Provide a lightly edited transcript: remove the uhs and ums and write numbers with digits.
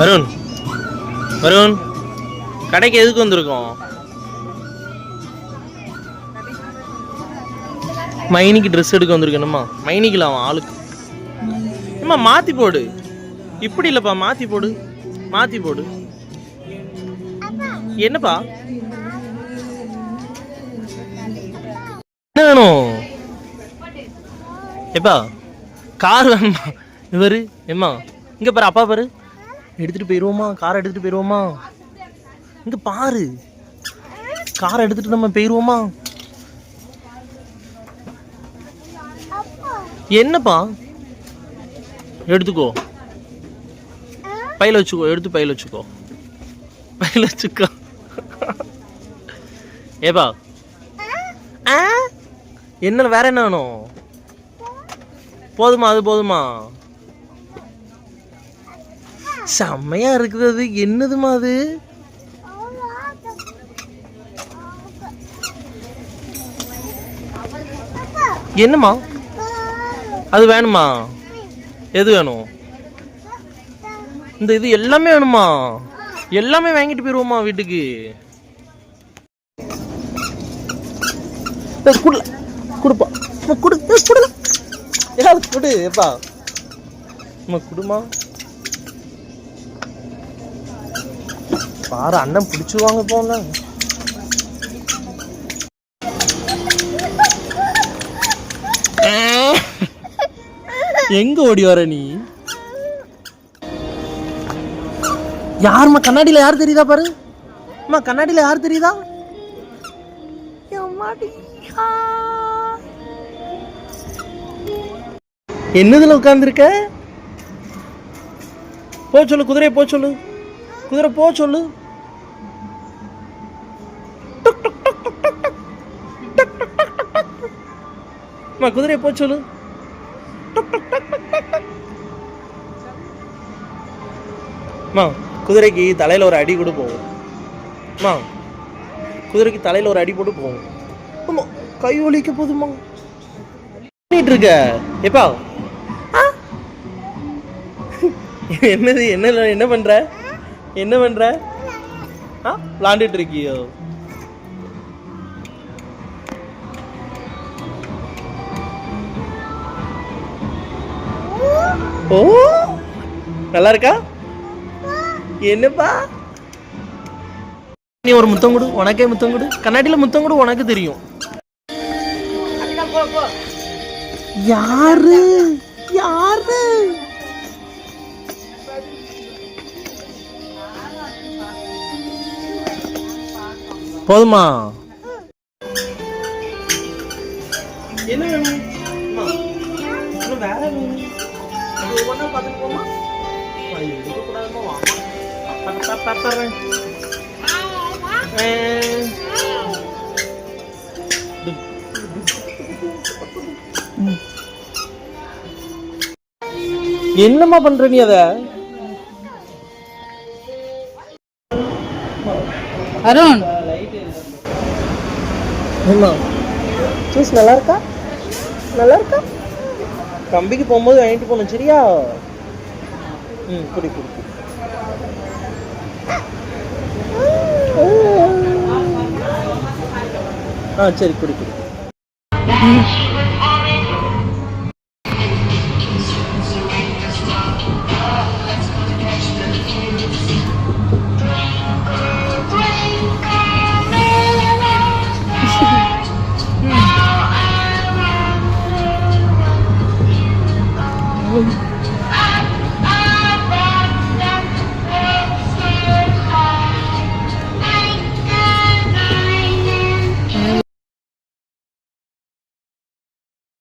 வருண், வருண், கடைக்கு எதுக்கு வந்திருக்கோம்? மைனிக்கு ட்ரெஸ் எடுக்க வந்திருக்கணுமா? மைனிக்கலாம் ஆளுக்கு அம்மா மாற்றி போடு. இப்படி இல்லைப்பா, மாற்றி போடு, மாற்றி போடு. என்னப்பா என்ன வேணும்? எப்பா கார் வேணுமா? இவரு எம்மா இங்கே பாரு, அப்பா பாரு, எடுத்துகிட்டு போயிடுவோமா? காரை எடுத்துகிட்டு போயிடுவோமா? இங்கே பாரு, காரை எடுத்துகிட்டு நம்ம போயிடுவோமா? என்னப்பா? எடுத்துக்கோ, பையில வச்சுக்கோ, எடுத்து பையில வச்சுக்கோ, பையில வச்சுக்கோ. ஏப்பா என்ன வேற என்ன வேணும்? போதுமா? அது போதுமா? செம்மையா இருக்குது. அது என்னதுமா? அது என்னம்மா? அது வேணுமா? எது வேணும்? இந்த இது எல்லாமே வேணுமா? எல்லாமே வாங்கிட்டு போயிருவோமா வீட்டுக்கு? குடுப்பா, குடு, குடு, ஏதாவது குடு. எப்பா குடுமா? பாரு, அண்ணன் பிடிச்சுவாங்க போல. எங்க ஓடி வர நீ? யாருமா கண்ணாடியில? யார் தெரியுதா பாரு அம்மா, கண்ணாடியில யார் தெரியுதா? என்னதுல உட்கார்ந்துருக்க? போ சொல்லு, குதிரையை போ சொல்லு, குதிரை போ சொல்லு. குதிரையை போ சொல்லு. குதிரைக்கு தலையில ஒரு அடி கூட போகும். குதிரைக்கு தலையில ஒரு அடி போட்டு போகும். கை ஒலிக்க போதுமா? பண்ணிட்டு இருக்க எப்பா? என்னது? என்ன பண்ற? என்ன பண்ற? விளாண்டுட்டு இருக்கியோ? ஓ, நல்லா இருக்கா? என்னப்பா? நீ ஒரு முத்தம் கொடு, உனக்கே முத்தம் கொடு. கண்ணாடியில முத்தம் கொடு, உனக்கு தெரியும். யாரு? யாரு? போதுமா? என்ன வேணும்? வேற வேணும்? ஒவ்வொன்னா பார்த்துட்டு போமா? எடுக்க கூடாதுமா? என்னம்மா பண்ற நீ? அத அருண், ஜூஸ் நல்லா இருக்கா? நல்லா இருக்கா? தம்பிக்கு போகும்போது வாங்கிட்டு போகணும், சரியா? குடி குடி. சரி, குடி குடி.